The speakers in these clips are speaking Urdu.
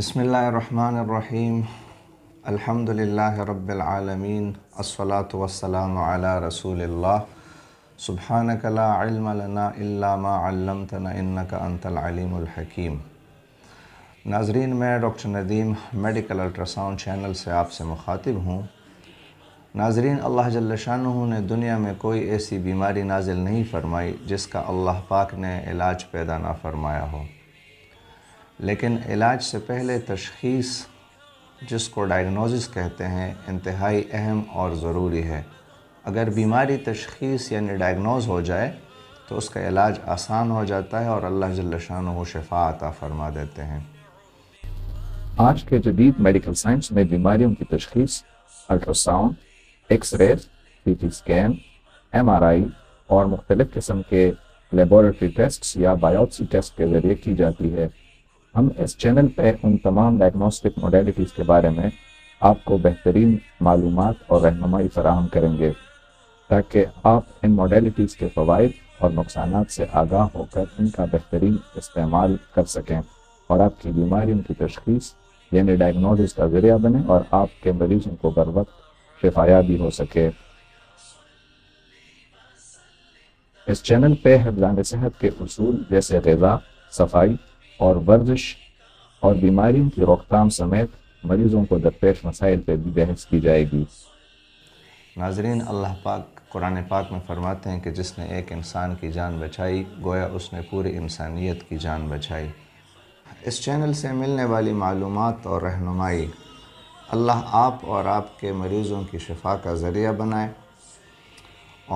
بسم اللہ الرحمن الرحیم الحمد للہ رب العالمین الصلاة والسلام علی رسول اللہ سبحانک لا علم لنا الا ما علمتنا انک انت العلیم الحکیم۔ ناظرین، میں doctor Nadeem medical ultrasound channel سے آپ سے مخاطب ہوں۔ ناظرین، اللہ جل شانہ نے دنیا میں کوئی ایسی بیماری نازل نہیں فرمائی جس کا اللہ پاک نے علاج پیدا نہ فرمایا ہو، لیکن علاج سے پہلے تشخیص، جس کو ڈائگنوزس کہتے ہیں، انتہائی اہم اور ضروری ہے۔ اگر بیماری تشخیص یعنی ڈائگنوز ہو جائے تو اس کا علاج آسان ہو جاتا ہے اور اللہ جل شانہ شفا عطا فرما دیتے ہیں۔ آج کے جدید میڈیکل سائنس میں بیماریوں کی تشخیص ultrasound, X ray, C T scan, M R I اور مختلف قسم کے لیبارٹری ٹیسٹس یا بایوپسی ٹیسٹ کے ذریعے کی جاتی ہے۔ ہم اس چینل پہ ان تمام ڈائگنوسٹک موڈیلٹیز کے بارے میں آپ کو بہترین معلومات اور رہنمائی فراہم کریں گے تاکہ آپ ان موڈیلٹیز کے فوائد اور نقصانات سے آگاہ ہو کر ان کا بہترین استعمال کر سکیں اور آپ کی بیماریوں کی تشخیص یعنی ڈائگنوزس کا ذریعہ بنے اور آپ کے مریضوں کو بر وقت شفایابی ہو سکے۔ اس چینل پہ حفظان صحت کے اصول جیسے غذا، صفائی اور ورزش اور بیماریوں کی روک تھام سمیت مریضوں کو درپیش مسائل پہ بھی بحث کی جائے گی۔ ناظرین، اللہ پاک قرآن پاک میں فرماتے ہیں کہ جس نے ایک انسان کی جان بچائی گویا اس نے پوری انسانیت کی جان بچائی۔ اس چینل سے ملنے والی معلومات اور رہنمائی اللہ آپ اور آپ کے مریضوں کی شفا کا ذریعہ بنائے،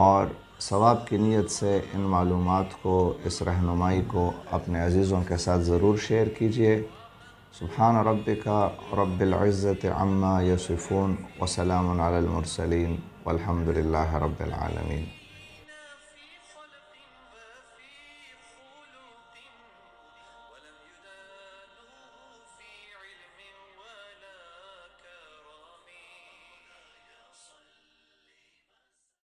اور ثواب کی نیت سے ان معلومات کو، اس رہنمائی کو اپنے عزیزوں کے ساتھ ضرور شیئر کیجیے۔ سبحان ربک رب العزت عما یصفون وسلام علی المرسلین والحمد للہ رب العالمین۔